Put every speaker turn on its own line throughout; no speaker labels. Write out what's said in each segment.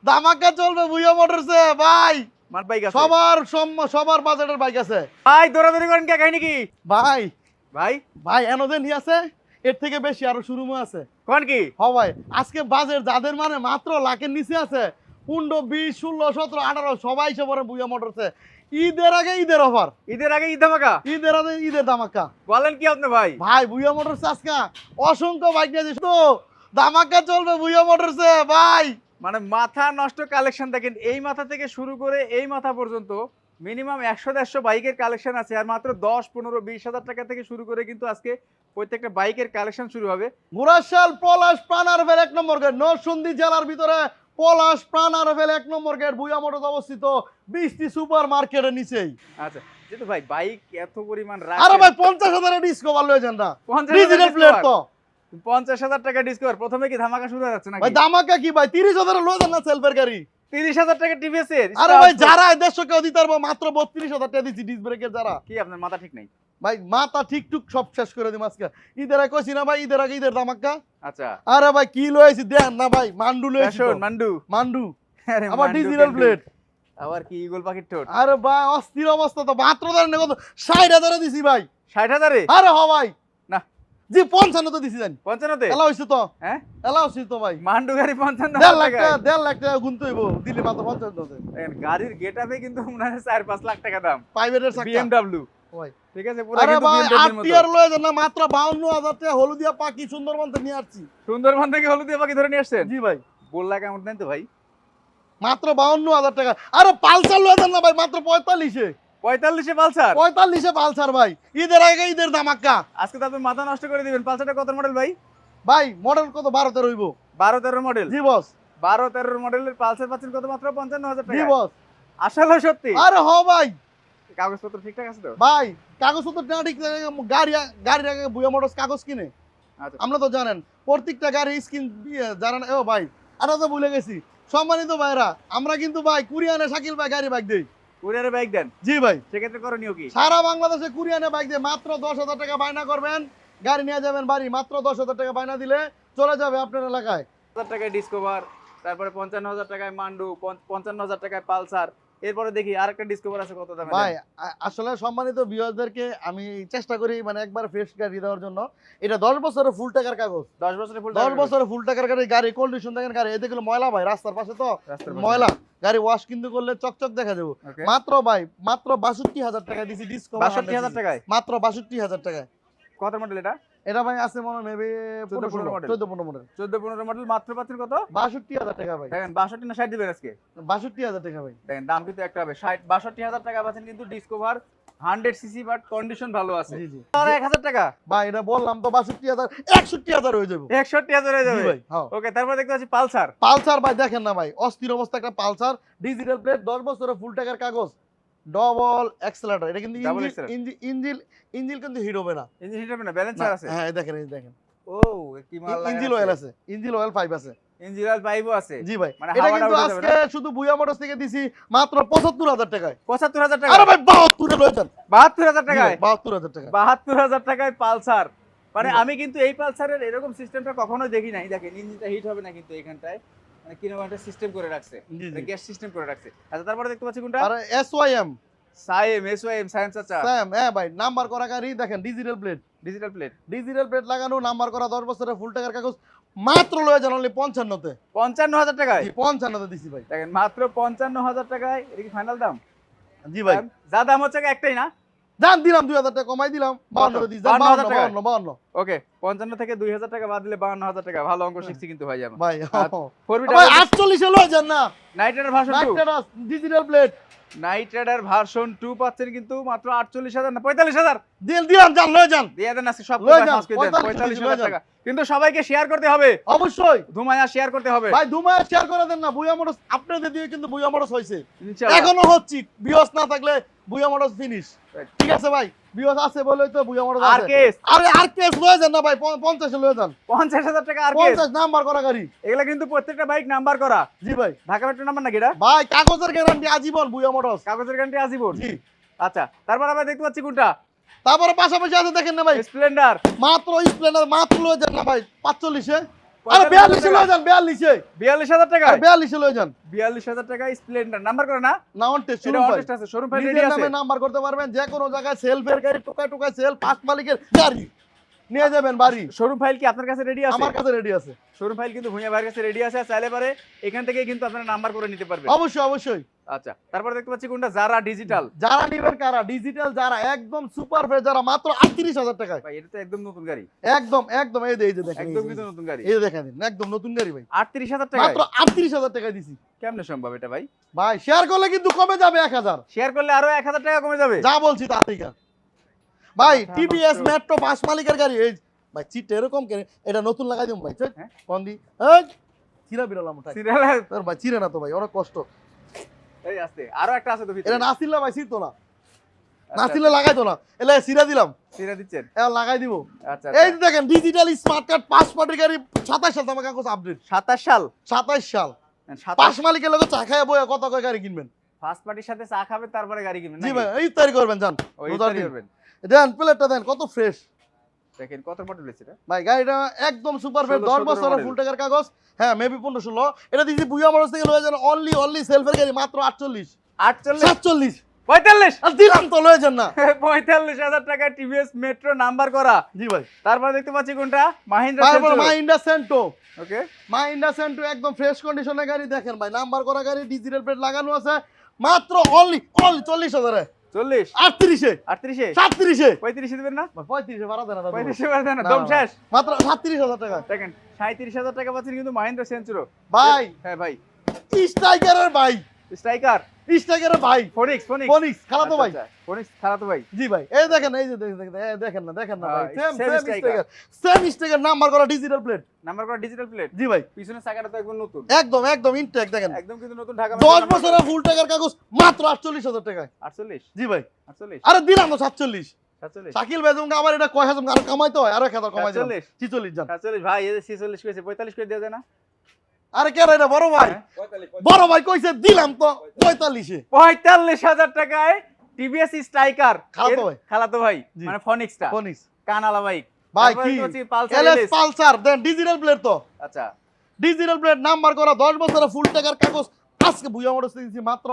ধামাকা চলবে ভুইয়া মোটরসে ভাই।
মার বাইক আছে
সবার বাজেটের বাইক আছে
ভাই। দৌড়াদৌড়ি করেন কে কাহিনী কি
ভাই।
ভাই?
ভাই এনোদের নিয়ে আছে, এর থেকে বেশি আরো শোরুমে আছে।
কোন কি?
হ্যাঁ ভাই, আজকে বাজেট যাদের মানে মাত্র লাখের নিচে আছে 15, 20, 16, 17, 18 সবাই এসে পড়ে ভুইয়া মোটরসে। ঈদের আগে ঈদের অফার,
ঈদের আগে ঈদ ধামাকা।
ঈদের আগে ঈদের ধামাকা।
বলেন কি আপনি ভাই?
ভাই ভুইয়া মোটরস আজকে অসংখ্য বাইক নিয়ে তো ধামাকা চলবে ভুইয়া মোটরসে ভাই।
মানে মাথা নষ্ট কালেকশন দেখেন, এই মাথা থেকে শুরু করে এই মাথা পর্যন্ত মিনিমাম 100-150 বাইকের কালেকশন আছে। আর মাত্র 10, 15, 20 হাজার টাকা থেকে শুরু করে কিন্তু আজকে প্রত্যেকটা বাইকের কালেকশন শুরু হবে।
মুরাশাল পলাশ প্রাণারভেল 1 নম্বর গেট, নরসিংদী জেলার ভিতরে পলাশ প্রাণারভেল 1 নম্বর গেট, ভুইয়া মোটরস অবস্থিত 20টি সুপার মার্কেটের নিচেই।
আচ্ছা, যেহেতু ভাই বাইক এত পরিমাণ
আরে ভাই 50,000 ডিসকাউন্ট লয়েছেন না,
50,000
ডিজিটাল প্লেট তো
50,000 টাকা ডিসকাউন্ট। প্রথমে কি ধামাকা শুরু হয়ে যাচ্ছে নাকি?
ভাই ধামাকা কি ভাই, 30,000 লয়েছেন না সেলফের গাড়ি,
30,000 টাকা টিভিএস এর।
আরে ভাই যারা 150 কেউ দিতে পারবো মাত্র 32,000 টাকা দিচ্ছি ডিস ব্রেকের। যারা
কি আপনার মাথা ঠিক নেই
ভাই মাথা ঠিকটুক সব শেষ করে দিম আজকে। ঈদের আগে কইছি না ভাই, ঈদের আগে ঈদের ধামাকা।
আচ্ছা,
আরে ভাই কি লয়েছি দেন না ভাই, মান্ডু লয়েছি
ফ্যাশন মান্ডু।
মান্ডু,
আরে
আবার
মান্ডু
ডিজিটাল
ক্যান্ডু।
প্লেট।
আবার কি ইগল পাখির ঠোঁট।
আরে ভাই অস্থির অবস্থা তো, মাত্র ধরেন কত 60,000 দিছি ভাই।
60,000 এ?
আরে হ ভাই
না
জি 55 তো দিছি জানি।
55 তে?
এলা হইছে তো,
হ্যাঁ
এলা হইছে তো ভাই।
মান্ডু গাড়ি 55,000
1.5 লাখ
টাকা।
টাকা 1.5 লাখ টাকা গুনতে হইব, দিলে মাত্র 55 দেন।
দেখেন গাড়ির গেটআপে কিন্তু মনে হয় 4-5 লাখ টাকা দাম।
প্রাইভেটের চাকা
BMW
ভাই।
ঠিক আছে, পুরো
আরে
কিন্তু
ভাই
BMW এর মতো।
আরটিআর লয়েছেন না মাত্র 52,000 টাকা হলুদিয়া পাখি সুন্দরবন থেকে নিয়ে আসছি।
সুন্দরবন থেকে হলুদিয়া পাখি ধরে নিয়ে আসছেন?
জি ভাই
বললা কেমন দেন তো ভাই?
মাত্র 52,000 টাকা। আরে পালসার লয়েছেন না ভাই মাত্র 45 এ।
45 এ পালসার?
45 এ পালসার ভাই, ঈদের আগে ঈদের ধামাকা।
আজকে তো আপনি মাথা নষ্ট করে দিবেন। পালসারটা কত মডেল ভাই?
ভাই মডেল কত 12 হইব।
12-13 মডেল?
জি বস,
12-13 মডেলের পালসার পাচ্ছেন কত? মাত্র 55,000
জি
টাকা।
বস।
আসলে সত্যি?
আরে হ ভাই,
কাগজপত্র ঠিকঠাক আছে তো?
ভাই কাগজপত্র না ঠিক গাড়ির আগে ভুইয়া মোটরস কাগজ কিনে।
আচ্ছা,
আমরা তো জানেন প্রত্যেকটা গাড়ি স্কিন জানেন। ও ভাই আরে তো ভুলে গেছি, সম্মানিত ভাইরা আমরা কিন্তু ভাই কুরিয়ানে শাকিল ভাই গাড়ি বাইক দেই।
কুরিয়ারে বাইক দেন?
জি ভাই,
সেক্ষেত্রে করণীয় কি?
সারা বাংলাদেশে কুরিয়ানে বাইক দিয়ে মাত্র 10,000 টাকা বায়না করবেন, গাড়ি নিয়ে যাবেন বাড়ি। মাত্র 10,000 টাকা বায়না দিলে চলে যাবে আপনার এলাকায়।
1,000 টাকায় ডিসকভার, তারপরে 55,000 টাকায় মান্ডু, 55,000 টাকায় পালসার। এরপরে দেখি আরেকটা ডিসকভার আছে কত দামে?
ভাই আসলে সম্মানিত ভিউয়ারদেরকে আমি চেষ্টা করি মানে একবার ফ্রেশ গাড়ি দেওয়ার জন্য। এটা 10 বছরের ফুল টাকার কাগজ,
10 বছরের ফুল
10 বছরের ফুল টাকার গাড়ি। গাড়ি কন্ডিশন দেখেন, গাড়ি এতে গেলে ময়লা ভাই রাস্তার পাশে তো ময়লা, গাড়ি ওয়াশ কিন্তু করলে চকচক দেখা যাবে। মাত্র ভাই মাত্র 62,000 টাকা দিছি ডিসকভার।
62,000 টাকায়?
মাত্র 62,000 টাকায়।
কত মডেল এটা?
এটা ভাই আছে মনে মেবি
14-15 মডেল।
14-15 মডেল।
14-15 মডেল। মাত্র পাচ্ছেন কত?
62,000 টাকা ভাই।
দেখেন 62 না 60 দিবেন আজকে?
62,000 টাকা ভাই।
দেখেন দাম কিন্তু একটা হবে 62,000 টাকা পাচ্ছেন কিন্তু ডিসকভার 100 সিসি, বাট কন্ডিশন ভালো আছে।
জি জি।
আর 1,000 টাকা
ভাই এটা বললাম তো 62,000, 61,000 হয়ে যাবে।
61,000 হয়ে যাবে
ভাই হ্যাঁ।
ওকে, তারপর দেখতে পাচ্ছি পালসার।
পালসার ভাই দেখেন না ভাই অস্থির অবস্থা একটা পালসার, ডিজিটাল প্লেট, 10 বছরের ফুল টাকার কাগজ, ডবল এক্সেলেটর। এটা কিন্তু
Double
ইঞ্জিন কিন্তু হিট হবে না।
ইঞ্জিন হিট হবে না? ব্যালেন্সার আছে?
হ্যাঁ দেখেন এই দেখেন
ও কি মাল লাগা
ইঞ্জিন অয়েল আছে, ইঞ্জিন অয়েল 5 আছে।
ইঞ্জিন অয়েল পাইবো আছে?
জি ভাই,
মানে
এটা
হাওয়াটা
কিন্তু
উঠে যাবে
আজকে শুধু ভুইয়া মোটরস থেকে দিছি মাত্র 75,000 টাকায়।
75,000 টাকা?
আরে ভাই 72 এ লয়েছেন।
72,000 টাকায়?
72,000 টাকা।
72,000 টাকায় পালসার। মানে আমি কিন্তু এই পালসারের এরকম সিস্টেমটা কখনো দেখি নাই। দেখেন ইঞ্জিনটা হিট হবে না কিন্তু এখানটায় মানে কিরকম একটা সিস্টেম করে রাখছে, গ্যাস সিস্টেম করে রাখছে। আচ্ছা, তারপরে দেখতে পাচ্ছি কোনটা?
আরে SYM
সাইম চাচা।
স্যাম হ্যাঁ ভাই, নাম্বার করা গাড়ি দেখেন, digital plate,
digital plate,
digital plate লাগানো, নাম্বার করা, 10 বছরের ফুল টাকার কাগজ। মাত্র লয়ে যান অনলি 55 তে।
55,000 টাকায়?
55 তে দিছি ভাই।
দেখেন মাত্র 55,000 টাকায়। এটা কি ফাইনাল দাম?
জি ভাই,
যা দাম হচ্ছে একটাই না?
দাম দিলাম 2,000 টাকা কমাই দিলাম, 52 তে দিছি।
52,000 টাকা?
52
ওকে, 55 থেকে 2,000 টাকা বাদ দিলে 52,000 টাকা। ভালো অঙ্ক শিখছি কিন্তু ভাই আমি।
ভাই।
ফোরবিট
ভাই 48 এ লয়ে যান না।
Night rider version 2,
digital plate
night rider version 2 পাচ্ছেন কিন্তু মাত্র 48,000 না 45,000
দিলাম, যান লয়ে যান।
দিয়ে দেন আজকে সব
লয়ে
কথা
যান,
ফাঁস করে দেন।
45,000
45,000 টাকা কিন্তু সবাইকে শেয়ার করতে হবে,
অবশ্যই
ধুমায়া শেয়ার করতে হবে
ভাই। দুমায় শেয়ার করে দেন না। ভুইয়া মোটরস আপনাদের দিয়ে কিন্তু ভুইয়া মোটরস হইছে,
ইনশাআল্লাহ।
এখনো হচ্ছে। বিয়স না থাকলে ভুইয়া মোটরস ফিনিশ। ঠিক আছে ভাই, বিয়স আছে বলেই তো ভুইয়া মোটরস আছে।
আরকেএস?
আরে আরকেএস লয়ে যান না ভাই, 50 এ লয়ে যান।
50,000 টাকা আরকেএস?
50 নাম্বার করা গাড়ি।
এগুলা কিন্তু প্রত্যেকটা বাইক নাম্বার করা।
জি ভাই।
ঢাকা মেট্রো নাম্বার নাকি এটা?
ভাই কাগজের গ্যারান্টি আজীবন ভুইয়া মোটরস।
কাগজের গ্যারান্টি আজীবন?
জি।
আচ্ছা, তারপর আমরা দেখতে পাচ্ছি কোনটা?
তারপরে পাশাপাশি আছে দেখেন না ভাই,
স্প্লেন্ডার।
মাত্র স্প্লেন্ডার মাত্র লয়ে যান না ভাই 45 এ। আরে 42 লয়ে যান 42
42,000 টাকা,
42 লয়ে যান
42,000 টাকা স্প্লেন্ডার নাম্বার করে না,
না অন টেস্ট
এটা
শুরু
অন
ভাই
টেস্ট আছে, শোরুম ফাইল রেডি
নিজের
আছে।
নামে নাম্বার করতে পারবেন যে কোনো জায়গায় সেলফের গাড়ি টোকা টোকা সেল ফার্স্ট মালিকের গাড়ি নিয়ে যাবেন বাড়ি
শোরুম ফাইল কি আপনার কাছে রেডি আছে?
আমার কাছে রেডি আছে
শোরুম ফাইল কিন্তু ভুঁইয়া ভাইয়ের কাছে রেডি আছে, চাইলে পারে এখান থেকে কিন্তু আপনারা নাম্বার করে নিতে পারবেন।
অবশ্যই অবশ্যই
আচ্ছা, তারপর দেখতে পাচ্ছি কোনটা যারা ডিজিটাল,
যারা নিবেন কারা ডিজিটাল যারা একদম সুপার ফ্রেশ যারা মাত্র 38,000 টাকায়
ভাই এটা তো একদম নতুন গাড়ি,
একদম একদম এই যে দেখেন
একদম কিন্তু নতুন গাড়ি,
এই যে দেখেন একদম নতুন গাড়ি ভাই
38,000 টাকা।
মাত্র 38,000 টাকায় দিছি
কেমনে সম্ভব এটা ভাই?
ভাই শেয়ার করলে কিন্তু কমে যাবে 1000
শেয়ার করলে আরো 1,000 টাকা কমে যাবে।
যা বলছি তা থেকে ভাই
মাথা
টিভিএস
নষ্ট।
মেট্রো পাঁচ মালিকের গাড়ি এই ভাই চিট এরকম কেন এটা নতুন লাগাই দিম ভাই চল
হ্যাঁ?
কোন দি এই চিরা বিরালাম ওটা
সিরিয়াল
তোর ভাই চিরে না তো ভাই অনেক কষ্ট
এই আছে, আরো একটা আছে তো ভিতরে।
এটা না ছিললে ভাই ছিড়তো না না
আচ্ছা,
ছিললে লাগাইতো না এলে চিরা দিলাম
সিরা দিচ্ছেন।
এবার লাগাই দিব
আচ্ছা
এই যে দেখেন ডিজিটাল স্মার্ট কার্ড পাঁচ পার্টির গাড়ি 27 সাল তোমার কাগজ আপডেট
27 সাল,
27 সাল
27
পাঁচ মালিকের লগে চা খায় বইয়া কত কয় গাড়ি কিনবেন
ফার্স্ট পার্টির সাথে চা খাবেন তারপরে গাড়ি কিনবেন
জি
নাকি?
ভাই এই তৈরি করবেন জান
ওই
রোজার
ইফতারি
দিন।
করবেন।
দেন প্লেটটা দেন কত ফ্রেশ
দেখেন কত মডেল হয়েছে এটা,
ভাই গাড়িটা একদম সুপার ফ্রেশ
16
10 বছরের
model।
ফুল টাকার কাগজ হ্যাঁ মেবি 15-16 এটা দিছি বুয়া মরস থেকে লয়ে যান অনলি সেলফের গাড়ি মাত্র 48
48
47
45
আর দিলাম তো লয়ে যান না
45,000 টাকা টিভিএস মেট্রো নাম্বার করা।
জি ভাই
তারপর দেখতে পাচ্ছি কোনটা মাহিন্দ্রা
তারপর
সেন্ট্রো।
মাহিন্দ্রা সেন্টো
ওকে,
মাহিন্দ্রা সেন্টো একদম ফ্রেশ কন্ডিশনের গাড়ি দেখেন ভাই নাম্বার করা গাড়ি ডিজিটাল প্লেট লাগানো আছে মাত্র অনলি 40,000 এ
40
38 এ
38
37 এ
35 দিবেন না,
35 এ বাড়া দেন না
35 বার দেন না,
না,
দম
না,
শেষ।
মাত্র 37,000 টাকা
দেখেন 37,000 টাকা পাচ্ছেন কিন্তু মাহিন্দ্রা সেন্ট্রো।
ভাই
হ্যাঁ ভাই,
স্ট্রাইকারের ভাই
স্ট্রাইকার
স্ট্রাইকারের ভাই
ফোনিক্স
ফোনিক্স খালাতো ভাই
ফোনিক্স খালাতো ভাই।
জি ভাই এই দেখেন এই যে দেখেন না ভাই
হ্যাঁ,
same
same
striker same striker number করা ডিজিটাল প্লেট
নাম্বার করা ডিজিটাল প্লেট,
জি ভাই
পিছনের চাকাটা তো একদম নতুন,
একদম ইনটেক দেখেন
একদম কিন্তু নতুন, ঢাকা
10 বছরের ফুল টাকার কাগজ মাত্র 48,000 টাকায়
48
জি ভাই
48
আরে দিলাম তো 47
47
শাকিল ভাই তুমি আবার এটা কয় হাজার আর কামাইতে হয় আর 1000 কামাই দিলাম
47
46 জান
47 ভাই, এই যে 46 কইছে 45 করে দেওয়া যায় না?
আরে কে রে এটা বড় ভাই বড় ভাই কইছে দিলাম তো 45 এ
45,000 টাকায় টিভিএস স্ট্রাইকার
খালাতো ভাই।
খালাতো ভাই,
জি।
মানে ফনিক্সটা
ফোনিক্স
কানালা বাইক
ভাই কি
পালসার
এলএস
এলএস।
পালসার দেন ডিজিটাল প্লেট তো
আচ্ছা,
ডিজিটাল প্লেট নাম্বার করা 10 বছরের ফুল টাকার কাগজ আজকে বুয়া মোটরস দিয়েছি মাত্র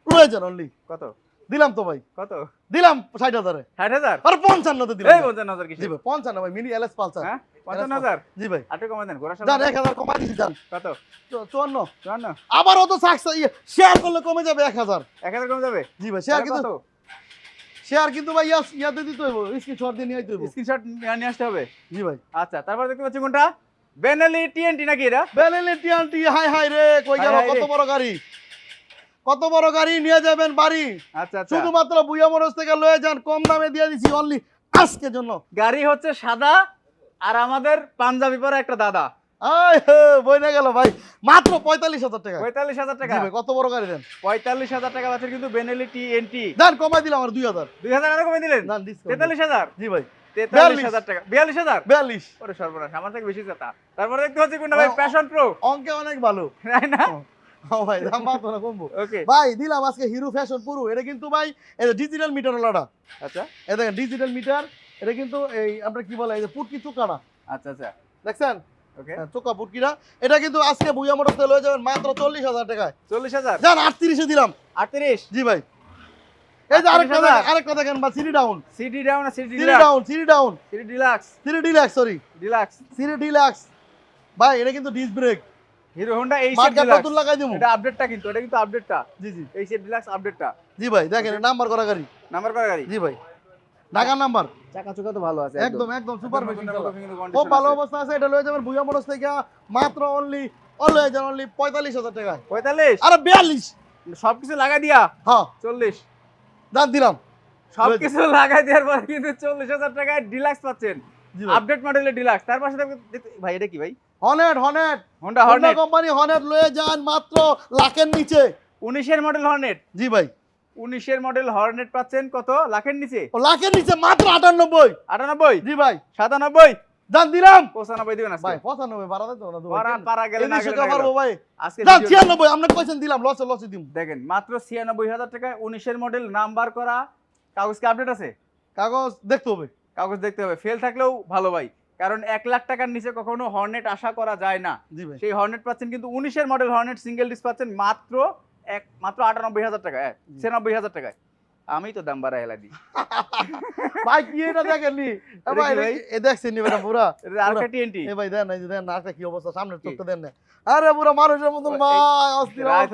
প্রয়োজন অনলি
কত
দিলাম তো ভাই
কত
দিলাম 60,000 এ
60,000
আর 55 তে দিলাম
এই 55,000
জি
কিসে?
ভাই 55 ভাই মিনি এলএস পালসার
হ্যাঁ 55,000
জি ভাই
আটে কমাই দেন, ঘোড়া
জান 1000 কমাই দিছি জান
কত?
54
54
আবারও তো সাকসেস শেয়ার করলে কমে যাবে 1000
1000 কমে যাবে।
জি ভাই শেয়ার
তাহলে
কিন্তু
কত?
শেয়ার কিন্তু ভাই ইয়াতে দিতে হইব স্ক্রিনশট দিয়ে নিয়ে আইতে হইব
স্ক্রিনশট নিয়ে আসতে হবে।
জি ভাই
আচ্ছা, তারপর দেখতে পাচ্ছি কোনটা বেনেলি টিএনটি নাকি এটা?
বেলেলে টিআনটি হাই হাই রে কই গেল
হাই হাই
কত
রে।
বড় গাড়ি কত বড় গাড়ি নিয়ে যাবেন বাড়ি
আচ্ছা আচ্ছা,
শুধুমাত্র বুয়া মোটরস থেকে লয়ে যান কম দামে দিয়ে দিছি অনলি আজকের জন্য
গাড়ি হচ্ছে সাদা আর আমাদের পাঞ্জাবি পরা একটা দাদা।
আয় হে বই না গেল ভাই মাত্র 45,000 টাকা
45,000 টাকা,
জি ভাই কত বড় গাড়ি দেন
45,000 টাকা পাচ্ছেন কিন্তু বেনেলি টিএনটি।
দেন কমাই দিলাম আর 2000
2000 আরো কমে দিলেন,
দেন ডিসকাউন্ট
43,000
জি ভাই
43,000 টাকা 42,000
42
ওরে সর্বনাশ, আমার থেকে বেশি কথা। তারপরে দেখতে পাচ্ছি কোনটা ভাই প্যাশন প্রো,
অঙ্কে অনেক ভালো
তাই না?
ও ভাই দাম মাত্র না কমবো
ওকে,
ভাই দিলাম আজকে হিরো ফ্যাশন পুরো এটা কিন্তু ভাই এটা ডিজিটাল মিটার ওলাটা
আচ্ছা
এই দেখেন ডিজিটাল মিটার এটা কিন্তু এই আপনার কি বলে এই যে পুটকি চোকাটা
আচ্ছা আচ্ছা
দেখছেন
ওকে,
হ্যাঁ, চোকা পুটকিটা এটা কিন্তু আজকে বুয়া মোটরস লয়ে যাবেন মাত্র 40,000 টাকায়
40,000
জান 38 এ দিলাম
38
জি ভাই এই যে আরেকটা
38,000
দেখেন আরেকটা দেখেন বা সিডি ডাউন
সিডি ডাউন না CD
CD
deluxe?
Down CD down
CD deluxe,
CD deluxe sorry
deluxe
CD deluxe ভাই এটা কিন্তু ডিস্ক ব্রেক
হিরো হোন্ডা এই সেট
মার্কেট
ডিলাক্স।
নতুন লাগাই দিমু
এটা আপডেটটা কিন্তু, এটা কিন্তু আপডেটটা,
জি জি
এই সেট ডিলাক্স আপডেটটা।
জি ভাই দেখেন নাম্বার করা গাড়ি
নাম্বার করা গাড়ি,
জি ভাই ঢাকার নাম্বার
চাকা চোকা তো ভালো আছে
একদম সুপার
নতুন
মেশিন
নতুন কিন্তু
খুব
condition
ভালো
আছে।
অবস্থা আছে এটা লয়ে যাবেন বুয়া মোটরস থেকে মাত্র অনলি 45,000 টাকায়
45
আরে 42
সবকিছু লাগাই দিয়া
হ্যাঁ
40
দাম দিলাম
সবকিছু লাগাই দেওয়ার পর কিন্তু 40,000 টাকায় ডিলাক্স পাচ্ছেন,
জি ভাই
আপডেট মডেলের ডিলাক্স। তার পাশে ভাই এটা কি ভাই?
Hornet
Honda
Honda
Hornet,
company Hornet লয়ে যান মাত্র লাখের নিচে
19 এর মডেল হর্নেট,
জি ভাই
19 এর মডেল হর্নেট পাচ্ছেন কত? লাখের নিচে
ও লাখের নিচে মাত্র 98
98
জি ভাই
97
দাম দিলাম
95 দিবেন
ভাই
আজকে।
95 বাড়া দেন না তো
পারা পারা গেলে না গেলে না গেল।
পারবো ভাই
আজকে
দাম
ভিডিও
96 আপনি কইছেন দিলাম লসে দিম
দেখেন মাত্র 96,000 টাকায় 19 এর মডেল নাম্বার করা, কাগজ কি আপডেট আছে?
কাগজ দেখতে হবে
কাগজ দেখতে হবে, ফেল থাকলেও ভালো ভাই। কারণ 1 লাখ টাকার নিচে কখনো হর্নেট আশা করা যায় না।
জি ভাই
সেই হর্নেট পাচ্ছেন কিন্তু 19 এর মডেল হর্নেট সিঙ্গেল ডিস্ক পাচ্ছেন মাত্র 98,000 টাকায়, 96,000 টাকায়। আমি তো দাম বাড়ায় হেলা দিই।
ভাই কি এটা দেখেননি
এটা
ভাই
কি ভাই?
এ দেখছেন নি বেটা পুরা
এটা আরেকটা টিএনটি।
এ ভাই দেন এই যে দেন নাকটা কি অবস্থা সামনের চোখটা দেন না আরে পুরা মানুষের মতন ভাই অস্থির
রাত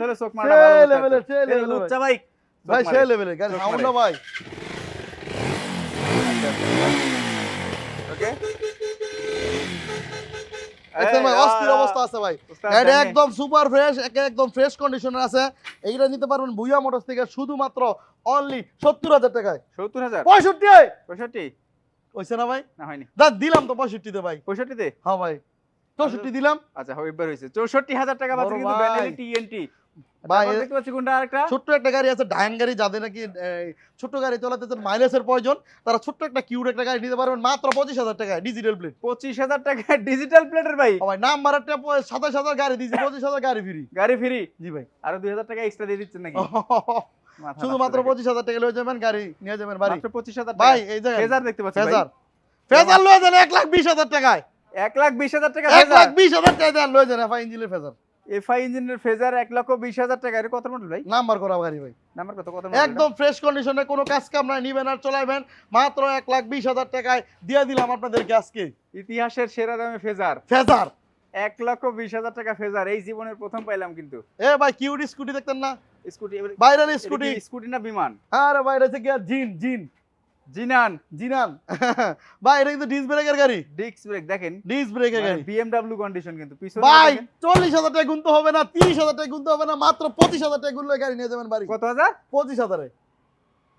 হলে চোখ মারা
সেই
ভালো হতো।
লেভেলের, সেই
এই
লেভেলের
লুচ্চা ভাই।
ভাই
চোখ
সেই
মারে।
লেভেলের গাড়ি
চোখ
সাউন্ড
মারে।
ভাই
ওকে।
দেখছেন ভাই অস্থির অবস্থা আছে ভাই এটা একদম সুপার ফ্রেশ একদম ফ্রেশ কন্ডিশনে আছে এইটা নিতে পারবেন ভুইয়া মোটরস থেকে শুধুমাত্র অনলি 70,000 টাকায়
70,000
65
65
হইছে না ভাই
না হয়নি
দা দিলাম তো 65 তে ভাই
65 তে।
হ্যাঁ ভাই 64 দিলাম
আচ্ছা এবার হইছে 64,000 টাকা পাচ্ছেন
বড়
কিন্তু
ভাই।
ব্যানেলি টিএনটি।
ভাই,
ভাই দেখতে পাচ্ছি কোনটা আরেকটা
ছোট্ট একটা গাড়ি আছে ডায়ান গাড়ি যাদের নাকি ছোট্ট গাড়ি চালাতে চান মাইলেজের প্রয়োজন তারা ছোট্ট একটা কিউট একটা গাড়ি নিতে পারবেন মাত্র 25,000 টাকায় ডিজিটাল প্লেট
25,000 টাকা ডিজিটাল প্লেটের ভাই।
ভাই নাম্বার একটা 27,000 গাড়ি দিয়েছি 25,000 গাড়ি ফ্রি
গাড়ি ফ্রি
জি ভাই
আরো 2,000 টাকা এক্সট্রা দিয়ে দিচ্ছেন নাকি? মাথা
শুধুমাত্র
নষ্ট লাগে।
25,000 টাকা লয়ে যাবেন গাড়ি নিয়ে যাবেন বাড়ি
মাত্র 25,000
ভাই
টাকা।
এই জায়গায়
ফেজার দেখতে পাচ্ছি ভাই।
ফেজার ফেজার লয়ে যান 1,20,000 টাকায়
1,20,000 টাকা ফেজার।
1,20,000 টাকা দেন লয়ে যান এফআই ইঞ্জিনের ফেজার
এফআই ইঞ্জিনের ফেজার 1,20,000 টাকা। এর কত মডেল ভাই?
নাম্বার করা গাড়ি ভাই
নাম্বার কত কত মডেল?
একদম ফ্রেশ কন্ডিশনে কোনো কাজ কাম নাই নিবেন আর চলাইবেন মাত্র 1,20,000 টাকায় দিয়ে দিলাম আপনাদেরকে আজকে
ইতিহাসের সেরা দামে ফেজার
ফেজার
1,20,000 টাকা ফেজার এই জীবনের প্রথম পাইলাম কিন্তু।
এ ভাই কিউট স্কুটি দেখতেন না
স্কুটি
বাইরের
এটা
স্কুটি
কি স্কুটি না বিমান?
আরে বাইরে থেকে জিন জিন
জিনান
জিনান ভাই এটা কিন্তু ডিস ব্রেকের গাড়ি
ডিস্ক ব্রেক দেখেন
ডিস ব্রেকের গাড়ি
বিএমডব্লিউ কন্ডিশন কিন্তু পিছনে
ভাই
দেখেন।
40,000 টাকা গুনতে হবে না 30,000 টাকা গুনতে হবে না মাত্র 25,000 টাকা গুনলে গাড়ি নিয়ে যাবেন বাড়ি
কত হাজার?
25,000 এ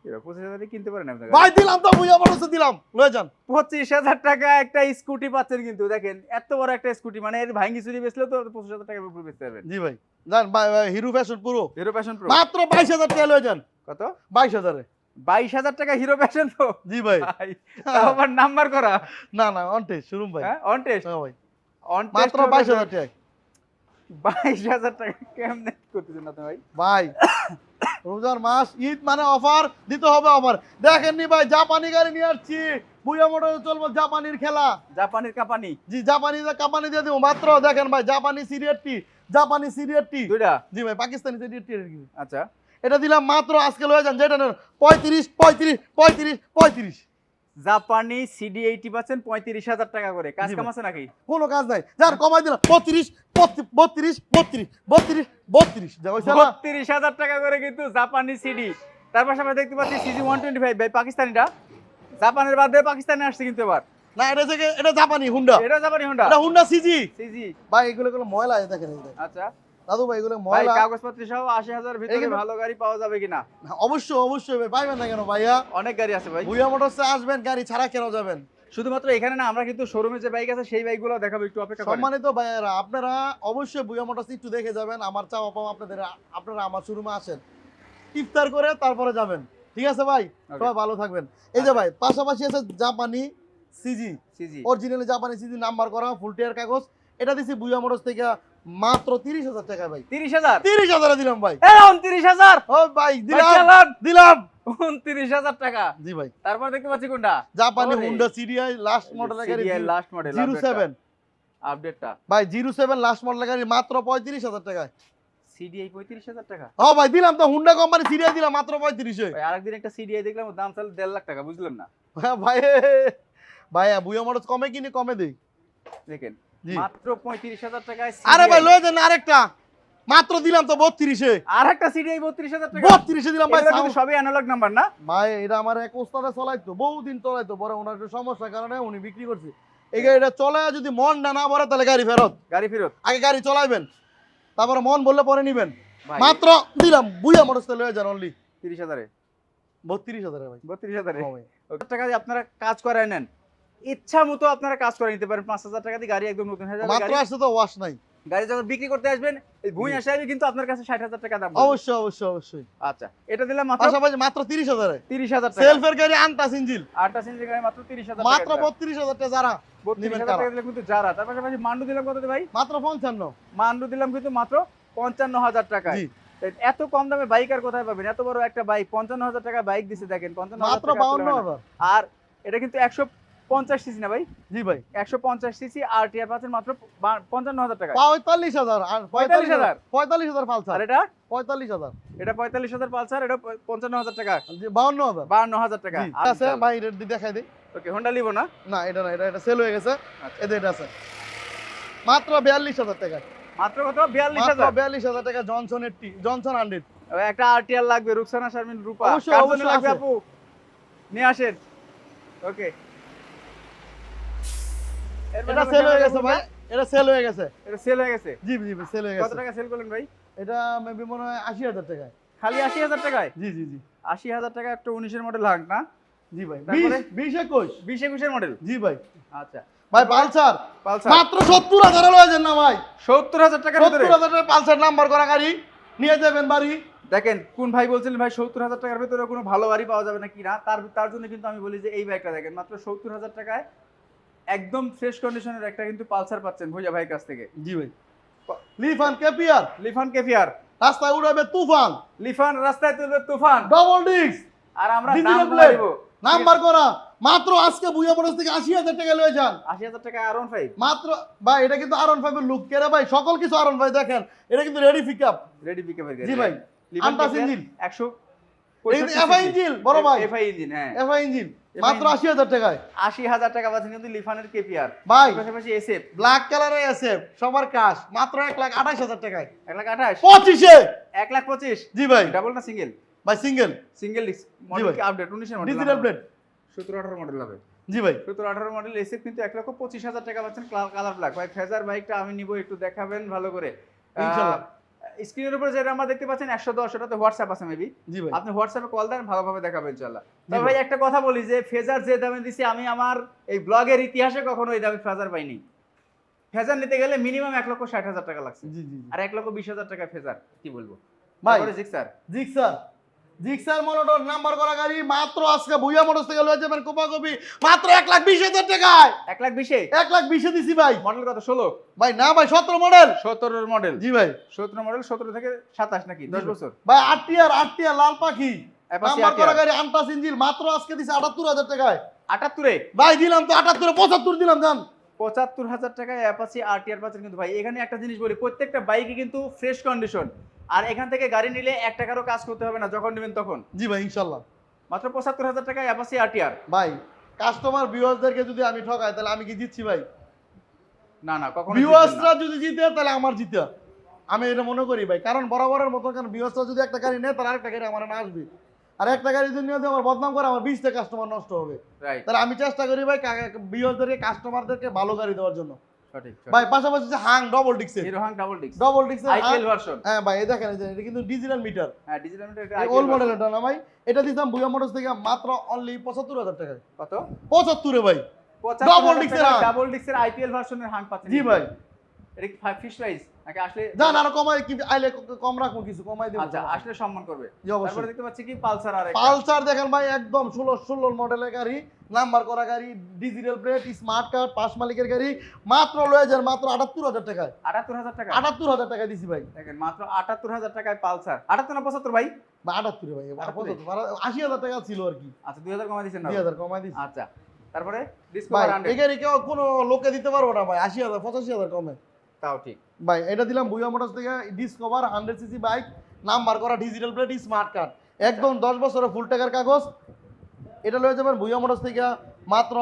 25,000 কিনতে পারেন আপনি।
ভাই দিলাম তো বুঝা বলছে দিলাম লয়ে যান
25,000 টাকা একটা স্কুটি পাচ্ছেন কিন্তু দেখেন এত বড় একটা স্কুটি মানে এর ভাঙ্গি চুরি বেচলে তো 25,000 টাকার উপর বেচতে পারবেন।
জি ভাই যান ভাই হিরো ফ্যাশন পুরো
হিরো প্যাশন প্রো
মাত্র 22,000 টাকা লয়ে যান
কত?
22,000 এ
22,000 টাকা হিরো প্যাশন তো
জি ভাই
ভাই তাও আবার নাম্বার করা।
না না অন টেস্ট শুনুন ভাই
হ্যাঁ অন টেস্ট
হ্যাঁ ভাই
অন
মাত্র 22,000 টাকা
22,000 টাকা কেমনে করতেছেন আপনি ভাই?
ভাই রোজার মাস ঈদ মানে অফার দিতে হবে অফার দেখেননি ভাই জাপানি গাড়ি নিয়ে আসছি বুয়া মোটরে চলবো জাপানির খেলা
জাপানের কাপানি
জি জাপানি কাপানি দিয়ে দেবো মাত্র দেখেন ভাই জাপানি সিরিয়ারটি জাপানি সিরিয়ারটি
দুইটা।
জি ভাই পাকিস্তানি সিরিয়ারটি
আচ্ছা
এটা দিলাম মাত্র আজকে লয়ে যান যেটা নেন 35 35 35 35
জাপানি সিডি 80 পাচ্ছেন 35,000 টাকা করে। কাজ
জি
কাম
ভাই।
আছে নাকি?
কোনো কাজ নাই যার কমাই দিলাম 32 32 32 32 32 যা হইছে না
32,000 টাকা করে কিন্তু জাপানি সিডি। তার পাশে আমরা দেখতে পাচ্ছি সিজি 125 ভাই পাকিস্তানিটা। জাপানের বাদে পাকিস্তানে আসছে কিন্তু এবার।
না এটা থেকে এটা জাপানি হুন্ডা
এটা জাপানি হোন্ডা
এটা হুন্ডা সিজি
সিজি।
ভাই এগুলো ময়লা আছে দেখেন এই দেখেন।
আচ্ছা
দাদু ভাই এগুলো
ভাই
ময়লা
কাগজপত্র সহ 80,000 ভিতরে
এগুলো-
ভালো গাড়ি পাওয়া যাবে কিনা?
অবশ্যই অবশ্যই ভাই পাইবেন না কেন ভাইয়া
অনেক গাড়ি আছে ভাই।
ভুইয়া মোটরসে আসবেন গাড়ি ছাড়া কেন যাবেন
শুধুমাত্র এখানে না আমরা কিন্তু শোরুমে যে বাইক আছে সেই বাইকগুলো দেখাবো একটু অপেক্ষা করেন।
সম্মানিত ভাইয়ারা আপনারা অবশ্যই ভুইয়া মোটরস একটু দেখে যাবেন আমার চাওয়া পাওয়া আপনারা আমার শোরুমে আসেন ইফতার করে তারপরে যাবেন ঠিক আছে ভাই
Okay.
সবাই ভালো থাকবেন এই যে ভাই পাশাপাশি আছে জাপানি সিজি
সিজি
অরিজিনালি জাপানি সিজি নাম্বার করা ফুল টিয়ার কাগজ এটা দিছি ভুইয়া মোটরস থেকে মাত্র 30,000 টাকা ভাই
30,000
30,000 এ দিলাম ভাই
এই 29,000
ও ভাই
ভাই
দিলাম
চালান
দিলাম
29,000 টাকা।
জি ভাই
তারপর দেখতে পাচ্ছি কোনটা?
জাপানি
ওরে।
হুন্ডা সিরিয়াই লাস্ট মডেলের গাড়ি
সিডিআই লাস্ট মডেল
07
আপডেটটা
ভাই 07 লাস্ট মডেলের গাড়ি মাত্র 35,000 টাকায়
সিডিআই 35,000 টাকা।
ও ভাই দিলাম তো হুন্ডা কোম্পানি সিরিয়াই দিলাম মাত্র 35 এ
ভাই আরেকদিন একটা সিডিআই দেখলাম ওর দাম চাল 1.5 লাখ টাকা বুঝলাম না।
ভাই ভাই বুয়া মোটরস কমে কিনে কমে দেই
দেখেন
জি।
মাত্র 35,000 টাকায়
আরে ভাই
CDI
লয়ে দেন আরেকটা মাত্র দিলাম তো 32 এ
আরেকটা সিডিআই 32,000 টাকা।
32 এ দিলাম ভাই
এগুলো কিন্তু সবই অ্যানালগ নাম্বার না?
ভাই এটা আমার এক ওস্তাদে চলাইতো বহুদিন চলাইতো পরে ওনার একটু সমস্যার কারণে উনি বিক্রি করছে এই গাড়িটা চলায় যদি মন না ভরে তাহলে গাড়ি ফেরত
গাড়ি ফেরত
আগে গাড়ি চলাইবেন তারপরে মন বললে পরে নিবেন
ভাই
মাত্র দিলাম বুয়া মোটরস লয়ে যান অনলি
30,000 এ
32,000 এ ভাই
32,000 এ
ও ভাই।
ওই টাকা দিয়ে আপনারা কাজ করায় নেন ইচ্ছা মতো আপনারা কাজ করে নিতে পারেন 5,000 টাকা দিয়ে গাড়ি একদম নতুন হয়ে যাবে।
মাত্র
গাড়ি-
আসছে তো ওয়াশ নাই
গাড়ি যখন বিক্রি করতে আসবেন এই ভুঁই
জি।
আসলে কিন্তু আপনার কাছে 60,000 টাকা দাম বলবে।
অবশ্যই অবশ্যই অবশ্যই
আচ্ছা এটা দিলাম মাত্র
পাশাপাশি মাত্র 30,000 এ
30,000 টাকা।
সেলফের গাড়ি আনটাস ইঞ্জিন
আটটা সিএনজি গাড়ি মাত্র 30,000 টাকা।
মাত্র 32,000 টাকা যারা
32,000
কারা?
টাকা দিলে কিন্তু যারা তার পাশাপাশি মান্ডু দিলাম কত ভাই?
মাত্র 55
মান্ডু দিলাম কিন্তু মাত্র 55,000 টাকায়।
জি
এত কম দামে বাইক আর কোথায় পাবেন? এত বড় একটা বাইক 55,000 টাকা বাইক দিছে দেখেন 55,000
মাত্র
টাকা আসলে হয় না।
52,000
আর এটা কিন্তু 150 সিসি না ভাই?
জি ভাই
150 সিসি আরটিআর পাচ্ছেন মাত্র 55000 টাকা।
45000 আর
45000
45000 পালসার।
আর এটা
45000
এটা 45000 পালসার, এটা 55000 টাকা।
জি 52000
52000 টাকা
আছে ভাই, রেট দি দেখাই দেই।
ওকে, হোন্ডা লিভো না?
না এটা না, এটা সেল হয়ে গেছে।
আচ্ছা।
এদের এটা আছে মাত্র 42000 টাকা।
মাত্র কত?
মাত্র
42000।
42000 টাকা জনসনের জনসন 100।
একটা আরটিআর লাগবে, রুকসানা শারমিন রূপা।
অবশ্যই,
কার জন্য
অবশ্যই
লাগবে
আছে।
আপু? নিয়ে আসেন। ওকে,
এটা সেল হয়ে গেছে ভাই, এটা সেল হয়ে গেছে।
এটা সেল হয়ে গেছে।
জি জি সেল হয়ে
কত
গেছে।
টাকা সেল করলেন ভাই?
এটা মেবি মনে হয় 80000 টাকায়।
খালি 80000 টাকায়?
জি জি জি
80000 টাকা একটা 19 এর মডেল হাঁক না?
জি ভাই।
তারপরে?
20 21
20 21 এর মডেল।
জি ভাই।
আচ্ছা,
ভাই পালসার
পালসার
মাত্র 70000 লয়েছেন না ভাই?
70000 টাকার ভিতরে
70000 টাকা পালসার নাম্বার করা গাড়ি নিয়ে যাবেন বাড়ি।
দেখেন কোন ভাই বলছিলেন ভাই 70000 টাকার ভিতরে কোনো ভালো গাড়ি পাওয়া যাবে না কি না, তার জন্য কিন্তু আমি বলি যে এই বাইকটা দেখেন, মাত্র 70000 টাকায় একদম ফ্রেশ কন্ডিশনের একটা কিন্তু পালসার পাচ্ছেন ভুইয়া ভাইয়ের কাছ থেকে।
জি ভাই। লিফান কেপিআর
লিফান কেফিয়ার,
রাস্তায় উড়াবে তুফান,
লিফান রাস্তায় তুলবে তুফান,
ডবল ডিস্ক
আর আমরা
ডিজিটাল
দাম
প্লেট,
দিব
নাম্বার করা। মাত্র আজকে বুয়া বড়স থেকে 80000 টাকা লয়ে যান।
80000 টাকা R15
মাত্র ভাই, এটা কিন্তু R15 এর লুক কেরে ভাই, সকল কিছু R15 দেখেন। এটা কিন্তু রেডি পিকআপ।
রেডি পিকআপের গাড়ি।
জি ভাই।
লিফান
আন্টাস
কেফিয়ার
ইঞ্জিন,
100
এটা কিন্তু এফআই ইঞ্জিন বড় ভাই,
এফআই ইঞ্জিন। হ্যাঁ,
এফআই ইঞ্জিন
FI
মাত্র 80000 টাকায়।
80000 টাকা পাচ্ছেন কিন্তু লিফানের কেপিআর
ভাই
পাশাপাশি এসএফ
ব্ল্যাক কালারে আছে সবার কাশ, মাত্র 1,28,000 টাকায়।
128
25
125।
জি ভাই।
ডাবল না সিঙ্গেল?
ভাই সিঙ্গেল
সিঙ্গেল ডিস্ক মডেল
ভাই।
কি আপডেট 19 এর মডেল?
Digital plate.
17 18 মডেল হবে।
জি ভাই।
17 18 মডেল এসএফ কিন্তু 1,25,000 টাকা পাচ্ছেন কালার ব্ল্যাক। ভাই ফেজার বাইকটা আমি নিব, একটু দেখাবেন ভালো করে
ইনশাআল্লাহ।
স্ক্রিনের উপর যেটা আমরা দেখতে পাচ্ছেন 110, ওটাতে হোয়াটসঅ্যাপ আছে মেবি।
জি ভাই।
আপনি হোয়াটসঅ্যাপে কল দেন, ভালোভাবে দেখাবেন ইনশাআল্লাহ। তবে
ভাই।
ভাই একটা কথা বলি যে ফেজার যে দামে দিছি, আমি আমার এই ব্লগের ইতিহাসে কখনো এই দামে ফেজার পাইনি। ফেজার নিতে গেলে মিনিমাম 1,60,000 টাকা লাগছে,
জি জি
আর 1,20,000 টাকা ফেজার, কি বলবো
ভাই।
তারপরে জিক্সার।
জিক্সার মনোটর নাম্বার করা গাড়ি মাত্র আজকে ভুইয়া মোটরস থেকে লয়ে যাবেন কোপাকপি মাত্র 1,20,000 টাকায়।
1,20,000
1,20,000 দিছি ভাই।
মডেল কত? 16
ভাই না ভাই 17 মডেল।
17 এর মডেল।
জি ভাই।
17 মডেল, 17 থেকে 27 নাকি 10 বছর।
ভাই 8 লাল পাখি
অ্যাপাচি
নাম্বার করা
RTR
গাড়ি আন্টাস ইঞ্জিন মাত্র আজকে দিছি 78,000 টাকায়।
78 এ
ভাই দিলাম তো 78 75 দিলাম জান।
75,000 টাকায় অ্যাপাচি আরটিআর পাচ্ছেন কিন্তু ভাই। এখানে একটা জিনিস বলি, প্রত্যেকটা বাইকই কিন্তু ফ্রেশ কন্ডিশন, আর এখান থেকে গাড়ি নিলে 1 টাকারও কাজ করতে হবে না, যখন নেবেন তখন।
জি ভাই ইনশাআল্লাহ।
মাত্র 75,000 টাকায় অ্যাপাচি আরটিআর।
ভাই কাস্টমার ভিউয়ারদেরকে যদি আমি ঠকাই তাহলে আমি কি জিতছি ভাই?
না না, কখনো
ভিউয়ার্সরা যদি জিতে তাহলে আমার জিতে, আমি এটা মনে করি ভাই। কারণ বরাবরের মতো, কারণ ভিউয়ার্সরা যদি একটা গাড়ি নেয় তাহলে আরেকটা গাড়ি আমার না আসবে, আর একটা গাড়ি যদি নিয়ে আমার বদনাম করে আমার 20টা কাস্টমার নষ্ট হবে।
রাইট,
তাহলে আমি চেষ্টা করি ভাই ভিউয়ারদেরকে কাস্টমারদেরকে ভালো গাড়ি দেওয়ার জন্য।
সঠিক।
ভাই পাশাপাশি যে হাং ডবল ডিক্সের,
Hero Hunk double disc
double ডিক্সের
আইপিএল ভার্সন।
হ্যাঁ ভাই এই দেখেন, এটা কিন্তু ডিজিটাল মিটার,
হ্যাঁ ডিজিটাল মিটার, এটা
ওল্ড
আইপিএল
মডেল
মডেল।
এটা না ভাই। এটা দিতাম ভুইয়া মোটরস থেকে মাত্র অনলি 75,000 টাকায়।
কত?
75 ভাই।
75,000
Double disc এর হাং।
ডাবল ডিস্কের আইপিএল ভার্সনের হাং পাচ্ছেন।
জি ভাই।
এটা কি ফিক্স প্রাইস নাকি আসলে
জান আরো কমাই কি আইলে কম রাখবো, কিছু কমাই দেব।
আচ্ছা, আসলে সম্মান করবে।
জি অবশ্যই।
তারপরে দেখতে পাচ্ছি কি পালসার, আর একটা
পালসার দেখেন ভাই একদম 16 মডেলের গাড়ি, নাম্বার করা গাড়ি, ডিজিটাল প্লেট, স্মার্ট কার্ড, পাঁচ মালিকের গাড়ি, মাত্র লয়ে যান মাত্র 78,000 টাকায়।
78,000 টাকা।
78,000 টাকা দিছি ভাই।
দেখেন মাত্র 78,000 টাকায় পালসার। 78 না 75 ভাই?
বা 78 ভাই, 80,000 টাকা ছিল আর কি।
আচ্ছা 2000 কমাই দিয়েছেন না?
2000 কমাই দিছি
আচ্ছা, তারপরে
ভাই।
ডিসকভার 100
এই গাড়ি কেউ কোনো লোকে দিতে পারবো না ভাই, 80,000 85,000 কমে।
তাও ঠিক।
ভাই এটা দিলাম ভুইয়া মোটরস থেকে ডিসকভার 100 সিসি বাইক, নাম্বার করা, ডিজিটাল প্লেট, স্মার্ট কার্ড, একদম 10 বছরের ফুল টাকার কাগজ। এটা লয়ে যাবেন ভুইয়া মোটরস থেকে মাত্র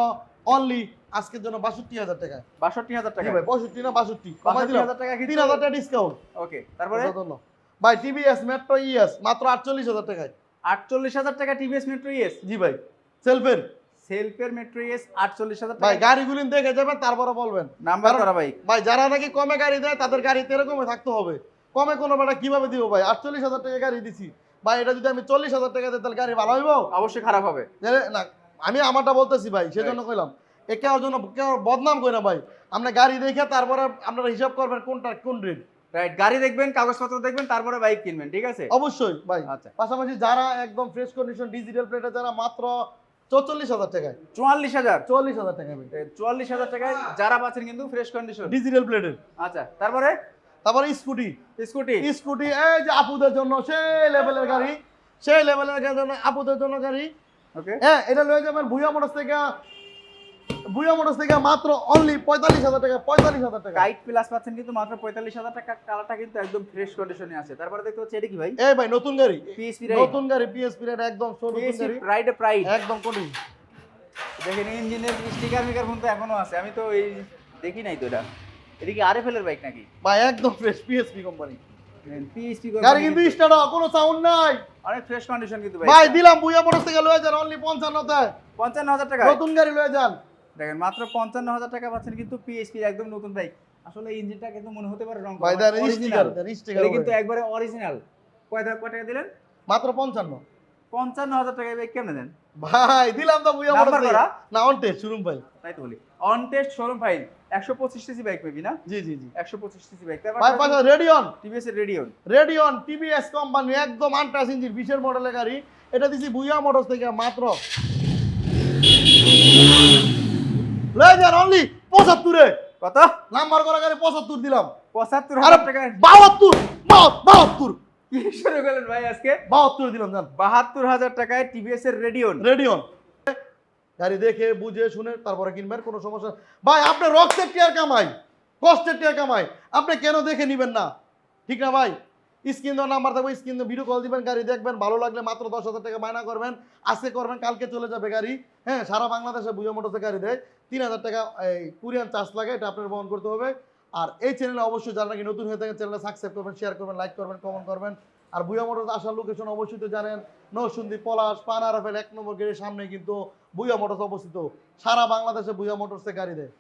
অনলি আজকের জন্য 62,000 টাকায়।
62,000 টাকা।
জি ভাই 65 না 62 কমাই দিলাম,
62,000 টাকা কিন্তু
3,000 টাকা ডিসকাউন্ট।
ওকে, তারপরে
ভাই টিভিএস মেট্রো ইএস মাত্র 48,000 টাকায়।
48,000 টাকা টিভিএস মেট্রো ইএস।
জি ভাই। সেলফের
সেলফের মেট্রো ইএস 48,000
ভাই
টাকা।
গাড়িগুলো দেখে যাবেন তারপরে বলবেন।
নাম্বার করা বাইক।
ভাই যারা নাকি কমে গাড়ি দেয় তাদের গাড়িতে এরকমই থাকতে হবে, কমে কোনো বেটা কিভাবে দিব ভাই? 48,000 টাকা গাড়ি দিছি ভাই, এটা যদি আমি 40,000 টাকা দিই তাহলে গাড়ি ভালো হইব?
অবশ্যই খারাপ হবে
না আমি আমারটা বলতেছি ভাই, সেজন্য কইলাম। এ কেউ জন্য কেউ বদনাম কই না ভাই। আপনি গাড়ি দেখে তারপরে আপনারা হিসাব করবেন কোনটা কোন রেট।
রাইট, গাড়ি দেখবেন, কাগজপত্র দেখবেন, তারপরে বাইক কিনবেন, ঠিক আছে?
অবশ্যই ভাই।
আচ্ছা,
পাশাপাশি যারা একদম ফ্রেশ কন্ডিশন ডিজিটাল প্লেটে যারা মাত্র 44,000 টাকায়,
44,000
44,000 টাকা ভাই
44,000 টাকায় যারা পাচ্ছেন কিন্তু ফ্রেশ কন্ডিশন
ডিজিটাল প্লেটের।
আচ্ছা, তারপরে
তারপরে স্কুটি,
স্কুটি।
স্কুটি এই যে আপুদের জন্য সেই লেভেলের গাড়ি, সেই লেভেলের জন্য আপুদের জন্য গাড়ি।
ওকে,
হ্যাঁ এটা লয়ে যাবেন ভুইয়া মোটরস থেকে বুয়া মোটরস থেকে মাত্র অনলি 45,000 টাকা, 45,000 টাকা।
কাইট প্লাস পাচ্ছেন কিন্তু মাত্র 45,000 টাকা। কালারটা কিন্তু একদম ফ্রেশ কন্ডিশনে আছে। তারপরে দেখতে হচ্ছে এটা কি ভাই?
এই ভাই নতুন গাড়ি,
পিএসপি
নতুন গাড়ি পিএসপি রেট একদম নতুন
পিএসপি
গাড়ি
প্রাইড
একদম কোটি।
দেখেন ইঞ্জিনের স্টিকার মিকার কিন্তু এখনো আছে, আমি তো এই দেখি নাই তো। এটা কি আরএফএল এর বাইক নাকি?
ভাই একদম ফ্রেশ পিএসপি কোম্পানি
পিএসপি
গাড়ি কিন্তু স্টার্ট হয়, কোনো সাউন্ড নাই
অনেক ফ্রেশ কন্ডিশন কিন্তু
ভাই। দিলাম বুয়া মোটরস থেকে লয়ে যান অনলি 55 তে,
55,000 টাকা।
নতুন গাড়ি লয়ে যান।
দেখেন মাত্র 55,000 টাকা পাচ্ছেন কিন্তু পিএসপি একদম নতুন বাইক। আসলে ইঞ্জিনটা কিন্তু মনে হতে পারে রং
ভাই দেন স্টিকার,
এটা কিন্তু একবারে অরিজিনাল। কয় টাকা দিলেন?
মাত্র 55।
55,000 টাকায় বাইক কেমনে দেন
ভাই দিলাম তো বুয়া
নাম্বার
মোটরস
করা?
না অন টেস্ট শোরুম ভাই।
তাই তো বলি অন টেস্ট শোরুম ফাইল 125 সিসি বাইক পেবি না?
জি জি জি
125 সিসি বাইক।
ভাই পাশে রেডিয়ন,
টিভিএস এর রেডিয়ন
রেডিয়ন টিভিএস কোম্পানি একদম আনটাস ইঞ্জিন 20 এর মডেলের গাড়ি। এটা দিছি বুয়া মোটরস থেকে মাত্র লয়ে যান অনলি 75 এ।
কত?
নাম্বার করা গাড়ি 75 দিলাম।
75,000 টাকা
72 72
কি শুরু করলেন ভাই আজকে?
72 দিলাম জান।
72,000 টাকায় টিভিএস এর রেডিয়ন।
রেডিয়ন গাড়ি দেখে বুঝে শুনে তারপরে কিনবেন, কোনো সমস্যা ভাই। আপনি রক্তের টিয়ার কামাই, কষ্টের টিয়ার কামাই, আপনি কেন দেখে নেবেন না? ঠিক না ভাই? স্ক্রিন দেওয়া নাম্বার থাকবে, স্ক্রিন ভিডিও কল দিবেন, গাড়ি দেখবেন, ভালো লাগলে মাত্র 10,000 টাকা মায়না করবেন। আজকে করবেন, কালকে চলে যাবে গাড়ি। হ্যাঁ, সারা বাংলাদেশে বুয়া মোটরসে গাড়ি দেয়। 3,000 টাকা এই কুরিয়ান চার্জ লাগে, এটা আপনার বহন করতে হবে। আর এই চ্যানেলে অবশ্যই যারা নাকি নতুন হয়ে থাকেন চ্যানেলে সাবস্ক্রাইব করবেন, শেয়ার করবেন, লাইক করবেন, কমেন্ট করবেন। আর বুয়া মোটরস আসার লোকেশন অবশ্যই তো জানেন, নরসিংদী পলাশ পানারাফেল 1 নম্বর গেটের সামনে কিন্তু বুয়া মোটরস অবস্থিত। সারা বাংলাদেশে বুয়া মোটরসে গাড়ি দেয়।